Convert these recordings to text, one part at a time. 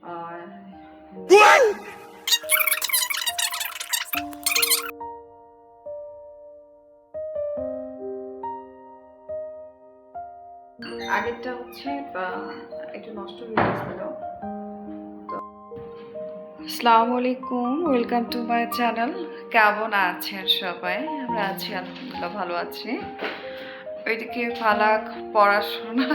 আর আগেরটা হচ্ছে একটু নষ্ট হয়ে গেছিল। আসসালামু আলাইকুম, ওয়েলকাম টু মাই চ্যানেল। কেমন আছেন সবাই? আমরা আছি আলহামদুলিল্লাহ, ভালো আছি। ওইদিকে ফালাক পড়াশোনা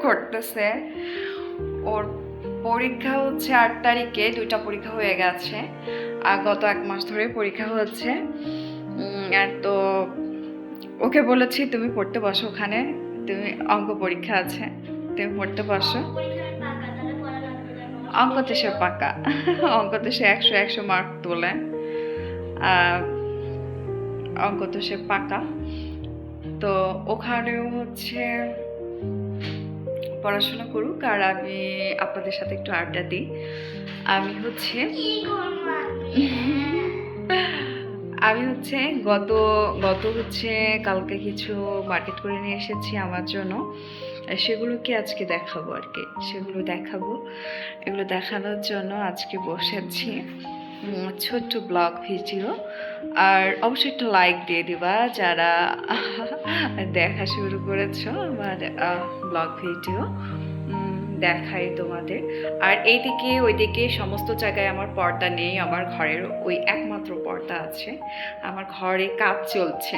করতেছে। ওর পরীক্ষা হচ্ছে 8 তারিখে, 2টা পরীক্ষা হয়ে গেছে। আর গত 1 মাস ধরে পরীক্ষা হচ্ছে। আর তো ওকে বলেছি তুমি পড়তে বসো, ওখানে তুমি অঙ্ক পরীক্ষা আছে, তুমি পড়তে বসো। অঙ্কতে সে পাকা, অঙ্কতে সে 100 মার্ক তোলে। অঙ্কতে সে পাকা। তো ওখানেও হচ্ছে পড়াশোনা করুক আর আমি আপনাদের সাথে একটু আড্ডা দিই। আমি হচ্ছে গত গত হচ্ছে কালকে কিছু মার্কেট করে নিয়ে এসেছি আমার জন্য। সেগুলোকে আজকে দেখাবো আর কি, সেগুলো দেখাবো। এগুলো দেখানোর জন্য আজকে বসেছি। ছোট্ট ব্লগ ভিডিও। আর অবশ্যই একটা লাইক দিয়ে দিবা যারা দেখা শুরু করেছো আমার ব্লগ ভিডিও দেখাই তোমাদের। আর এইদিকে ওইদিকে সমস্ত জায়গায় আমার পর্দা নেই, আমার ঘরের ওই একমাত্র পর্দা আছে। আমার ঘরে কাজ চলছে,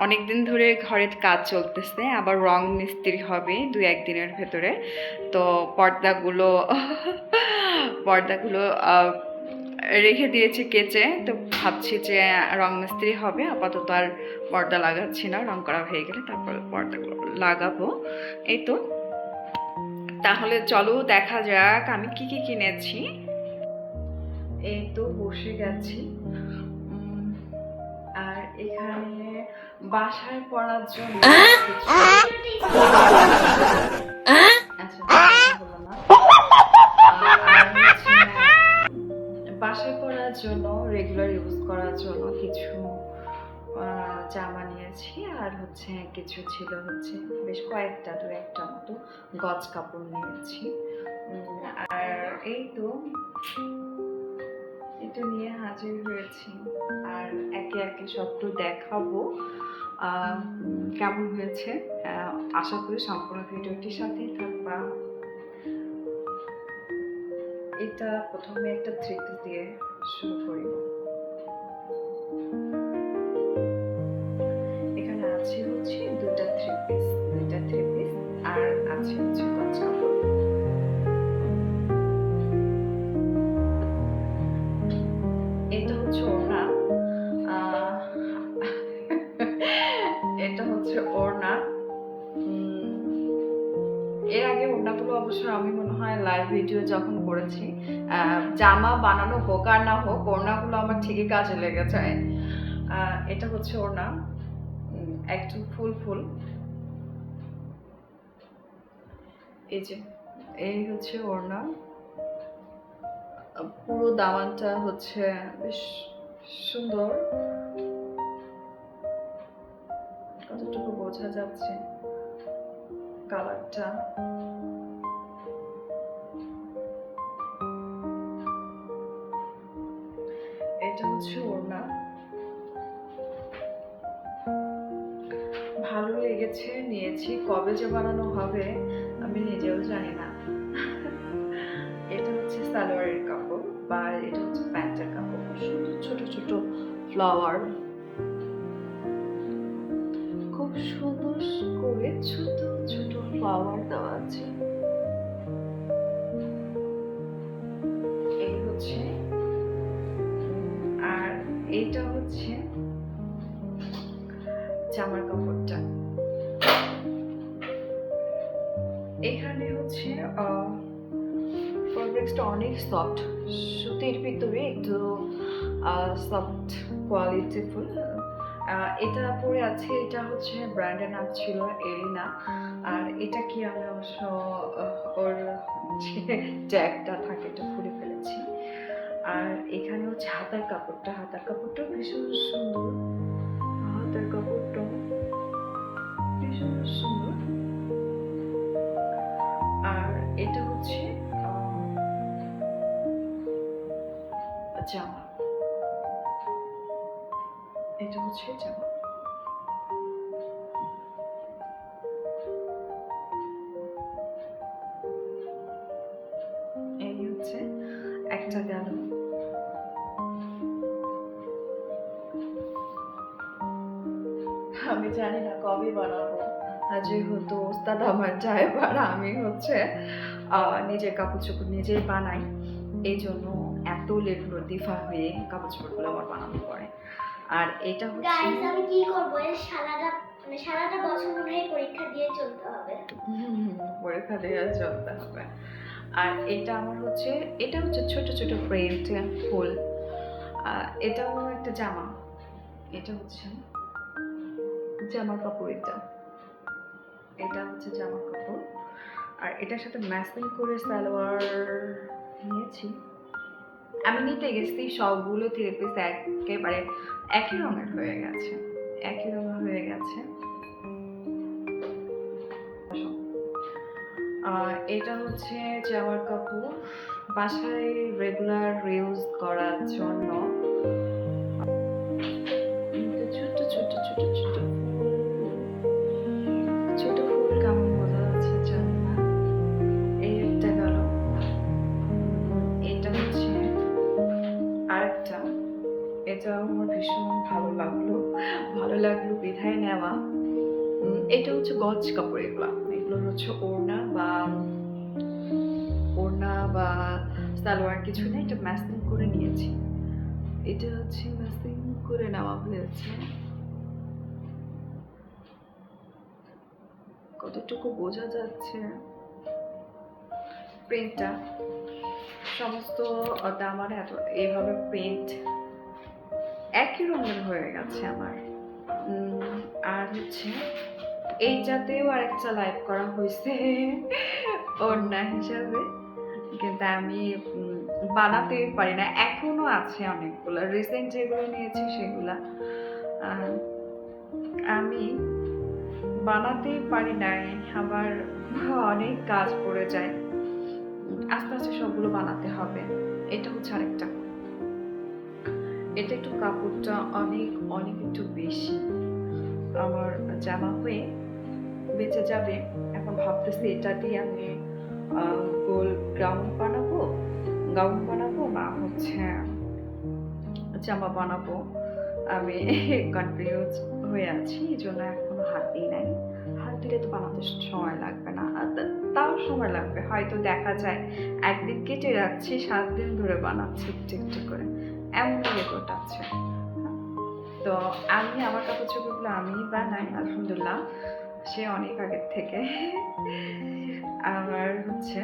অনেক দিন ধরে ঘরের কাজ চলতেছে, আবার রং মিস্ত্রি হবে 2-1 দিনের ভেতরে। তো পর্দাগুলো পর্দাগুলো রেখে দিয়েছি কেচে। তো ভাবছি যে রং মিস্ত্রি হবে, আপাতত আর পর্দা লাগাচ্ছি না, রং করা হয়ে গেলে তারপর পর্দাগুলো লাগাবো। এই তো, তাহলে চলো দেখা যাক আমি কি কি কিনেছি। এই তো বসে গেছি। আর এখানে বাসায় পড়ার জন্য বাসায় পড়ার জন্য রেগুলার ইউজ করার জন্য কিছু জামা নিয়েছি। আর হচ্ছে কিছু ছিল হচ্ছে বেশ কয়েকটা 2-1টা মতো গজ কাপড় নিয়েছি। আর এই তো এটা নিয়ে হাজির হয়েছি। আর একে একে সবটু দেখাবো কেমন হয়েছে। আশা করি সম্পূর্ণ ভিডিওটির সাথেই থাকবা। এটা প্রথমে একটা 3 পিস দিয়ে শুরু করি। এখানে আছে হচ্ছে 2টা 3 পিস, আর আছে হচ্ছে গজ কাপড়। এটা হচ্ছে ওড়না, এটা হচ্ছে ওড়না। এর আগে ওড়নাগুলো অবশ্য আমি মনে হয় লাইভ ভিডিও যখন করেছি, জামা বানানো হোক আর না হোক ওড়নাগুলো আমার ঠিকই কাজে লেগে যায়। এটা হচ্ছে ওড়না, একটু ফুল ফুল। এই যে এই হচ্ছে ওড়না। পুরো দামানটা হচ্ছে বেশ সুন্দর। কতটুকু বোঝা যাচ্ছে কালারটা। এটা হচ্ছে ওড়না, ভালো লেগেছে, নিয়েছি। কবে যে বানানো হবে আমি নিজেও জানি না। এটা হচ্ছে সালোয়ারের কাপড়, বা এটা হচ্ছে প্যান্টের কাপড়। সুন্দর ছোট ছোট ফ্লাওয়ার, খুব সুন্দর করে ছোট ছোট ফ্লাওয়ার দেওয়া আছে। এই হচ্ছে, আর এইটা হচ্ছে জামার কাপড়টা। এখানে হচ্ছে ফেব্রিক্সটা অনেক সফট, সুতির ভিতরে একটু সফট কোয়ালিটিফুল। এটা পরে আছে, এটা হচ্ছে ব্র্যান্ডের নাম ছিল এরিনা। আর এটা কি আমি অবশ্য ওর যে ট্যাগটা থাকে এটা খুলে ফেলেছি। আর এখানে হচ্ছে হাতার কাপড়টা ভীষণ সুন্দর। হাতার কাপড়টা ভীষণ সুন্দর। আর এটা হচ্ছে জামা, এটা হচ্ছে জামা। এই হচ্ছে একটা গেল। আমি জানি না কবে বানাবো, যেহেতু ওস্তাদ আমার ড্রাইভার, আমি হচ্ছে নিজের কাপড় চোপড় নিজেই বানাই, এই জন্য এত লেট লতিফা হয়ে কাপড় চোপড়গুলো আমার বানানো পড়ে। আর এটা হচ্ছে গাইস, আমি কি করব, এই সারাটা বছর মনে হয় পরীক্ষা দিয়ে চলতে হবে। পরীক্ষা দিয়ে চলতে হবে। আর এটা আমার হচ্ছে, এটা হচ্ছে ছোট ছোট প্রিন্ট ফুল। এটাও একটা জামা, এটা হচ্ছে জামার কাপড়। এটা হচ্ছে জামার কাপড়। আর এটার সাথে ম্যাচিং করে সালোয়ার নিয়েছি। আমি নিতে গেছি, সবগুলো থ্রি পিস একেবারে একই রঙের হয়ে গেছে, একই রঙের হয়ে গেছে। এটা হচ্ছে জামার কাপড়, বাসায় রেগুলার ইউজ করার জন্য। ছোট ছোট ছোট ছোট ছোট ফুল কেমন বোঝা যাচ্ছে জানি না। এই একটা গেল। এটা হচ্ছে আরেকটা, এটা আমার ভীষণ ভালো লাগলো বিধায় নেওয়া। এটা হচ্ছে গজ কাপড়। এগুলো হচ্ছে ওড়না বা সালোয়ার কিছু না, এটা ম্যাচিং করে নিয়েছি। এটা হচ্ছে ম্যাচিং করে নেওয়া হয়েছে। কতটুকু বোঝা যাচ্ছে প্রিন্টটা, সমস্ত আমার এত এইভাবে প্রিন্ট একই রঙের হয়ে গেছে আমার। আর হচ্ছে এইটাতেও আরেকটা লাইভ করা হয়েছে ওড়না হিসাবে, কিন্তু আমি বানাতে পারি না, এখনো আছে অনেকগুলো। রিসেন্ট যেগুলো নিয়েছি সেগুলা আমি বানাতেই পারি নাই, আবার অনেক কাজ পড়ে যায়, আস্তে আস্তে সবগুলো বানাতে হবে। এটা হচ্ছে আরেকটা, এটা একটু কাপড়টা অনেক অনেক একটু বেশি, আমার জামা হয়ে বেঁচে যাবে। এখন ভাবতেছি এটা দিয়ে আমি গোল গাউন বানাবো না হচ্ছে জামা বানাবো, আমি কনফিউজ হয়ে আছি। এই জন্য এখনো হাত দিই নাই। হাত দিলে তো বানাতে সময় লাগবে না, তাও সময় লাগবে হয়তো, দেখা যায় একদিন কেটে রাখছি 7 দিন ধরে বানাচ্ছি একটু একটু করে, এমন রেকর্ড আছে। তো আমি আমার কাপড় চোপড়গুলো আমি বানাই আলহামদুলিল্লাহ, সে অনেক আগের থেকে। আমার হচ্ছে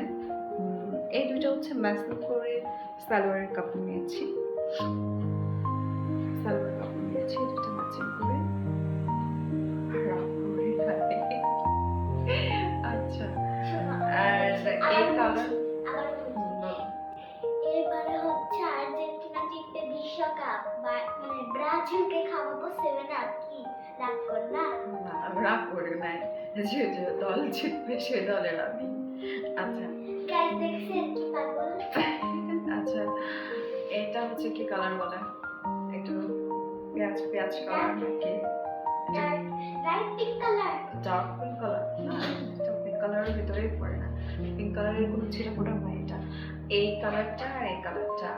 এই দুটো হচ্ছে ম্যাচিং করে সালোয়ারের কাপড় নিয়েছি, দুটো ম্যাচিং করে। আচ্ছা, আর এই কালার এবারে হচ্ছে আর্জেন্টিনা জিতবে বিশ্বকাপ, মানে ব্রাজিলকে খাওয়াবো 7 আপ। কি রাগ কর না? রাগ করে নাই, যে দল জিতবে সে দলের আমি। আচ্ছা গাইস, দেখছেন কি পাগল? আচ্ছা, এটা হচ্ছে কি কালার বলে, একটু পেঁয়াজ কালার নাকি light pink colour? Dark pink colour না, এটা পিঙ্ক কালারের ভিতরেই পড়ে না, পিঙ্ক কালারের কোনো ছিল ফোটা নাই। এটা এই কালারটা আর এই কালারটা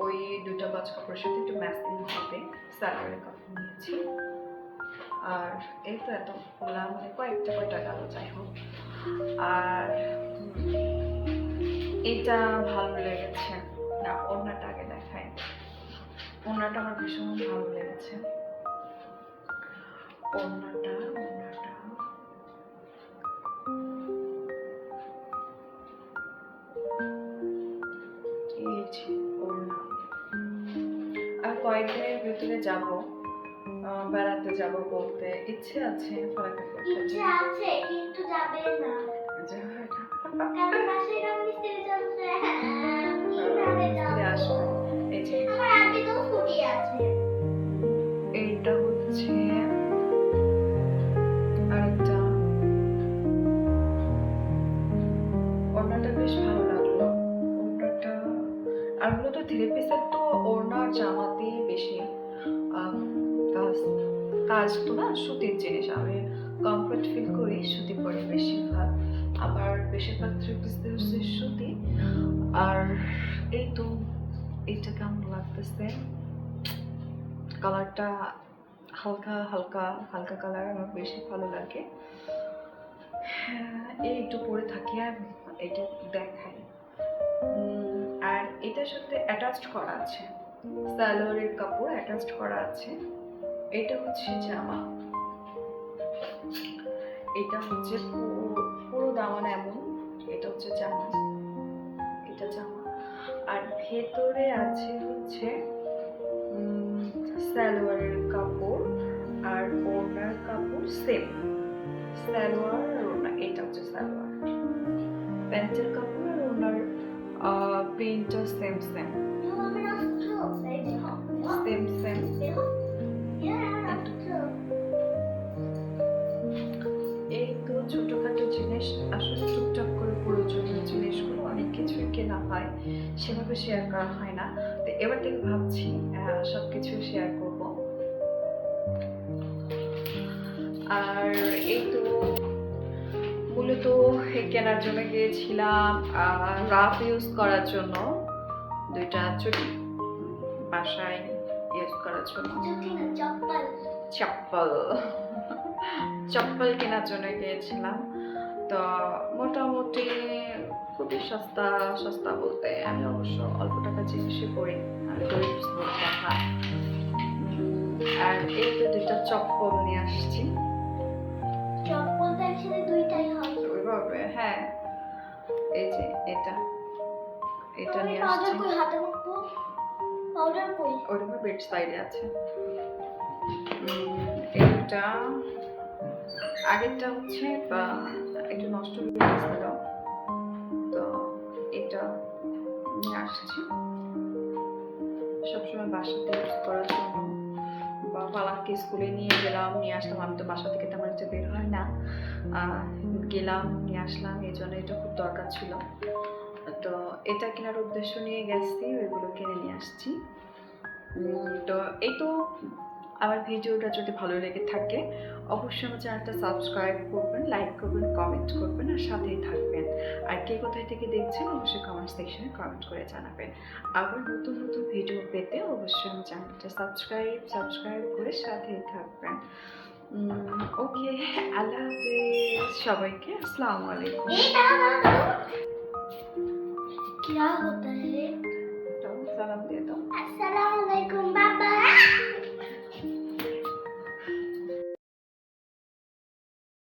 ওই দুটো গজ কাপড়ের সাথে একটু ম্যাচিং হবে, সালোয়ারের কাপড় নিয়েছি। আর এই তো এত খোলা, মানে কয়টা গেল, যাই হোক। আর এটা ভালো লেগেছে না, ওড়নাটা আগে দেখাই। ওড়নাটা আমার ভীষণ ভালো লেগেছে। ওড়নাটা ওড়না। আর কয়েকদিনের ভিতরে যাব, বেড়াতে যাব, বলতে ইচ্ছে আছে। ইচ্ছে আছে কিন্তু যাবে না, কারণ মাসের কাম মিস্ত্রি চলছে। কিভাবে যাব? এই যে আমার আগে তো ছুটি আছে। এইটা হচ্ছে আরেকটা, ওড়নাটা বেশ ভালো লাগলো। ওড়নাটা আর মূলত থ্রি পিসের তো ওড়নার জামাতে বেশি আম, কাজ কাজ তো না সুতির জিনিস, আমি কমফর্ট ফিল করি সুতি পরে বেশিরভাগ। আবার বেশিরভাগ থ্রি পিস হচ্ছে সুতি। আর এই তো এটা কেমন লাগতেছে, কালারটা হালকা হালকা হালকা কালার আমার বেশি ভালো লাগে। হ্যাঁ, এই একটু পরে থাকি আর এটা দেখাই। আর এটার সাথে অ্যাটাচড করা আছে, সালোয়ারের কাপড় অ্যাটাচড করা আছে। এটা হচ্ছে জামা, এটা হচ্ছে পুরো দামান এমন, এটা হচ্ছে জামা, এটা জামা। আর ভেতরে আছে হচ্ছে সালোয়ারের কাপড় আর ওড়নার কাপড় সেম, সালোয়ার আর ওড়না, এটা হচ্ছে সালোয়ার। প্যান্টের কাপড় আর ওড়নার প্রিন্টটা সেম সেম সেম সেম। এই তো ছোটখাটো জিনিস, আসলে টুকটাক করে প্রয়োজনীয় জিনিসগুলো অনেক কিছুই কেনা হয়, সেভাবে শেয়ার করা হয় না। তো এবার থেকে ভাবছি সবকিছু শেয়ার করব। আর এই তো মূলত কেনার জন্য গিয়েছিলাম রাফ ইউজ করার জন্য, দুইটা চটি বাসায় ইউজ করার জন্য, চপ্পল চপ্পল কেনার জন্য গিয়েছিলাম। তো মোটামুটি খুবই সস্তা, সস্তা বলতে আমি অবশ্য অল্প টাকা জিনিসই পরি, আর গরিব টাকা। আর এই তো দুইটা চপ্পল নিয়ে আসছি। ওইভাবে হ্যাঁ, এই যে এটা এটা নিয়ে আসছি, ওইভাবে বেড সাইডে আছে। এটা আগেরটা হচ্ছে একটু নষ্ট হয়ে গেছিল, তো এটা নিয়ে আসছি সবসময় বাসাতে ইউজ করার জন্য। বা পালাকে স্কুলে নিয়ে গেলাম, নিয়ে আসলাম, আমি তো বাসা থেকে তেমন একটা বের হয় না, গেলাম নিয়ে আসলাম, এই জন্য এটা খুব দরকার ছিল। তো এটা কেনার উদ্দেশ্য নিয়ে গেছি, ওইগুলো কিনে নিয়ে আসছি। তো এই তো আমার ভিডিওটা যদি ভালো লেগে থাকে অবশ্যই আমার চ্যানেলটা সাবস্ক্রাইব করবেন, লাইক করবেন, কমেন্ট করবেন আর সাথেই থাকবেন। আর কে কোথায় থেকে দেখছেন অবশ্যই কমেন্ট সেকশনে কমেন্ট করে জানাবেন। আবার নতুন নতুন ভিডিও পেতে অবশ্যই আমার চ্যানেলটা সাবস্ক্রাইব করে সাথেই থাকবেন। ওকে, আল্লাহ হাফেজ সবাইকে, আসসালামু আলাইকুম। क्या होता है? সালাম দিয়ে দাও।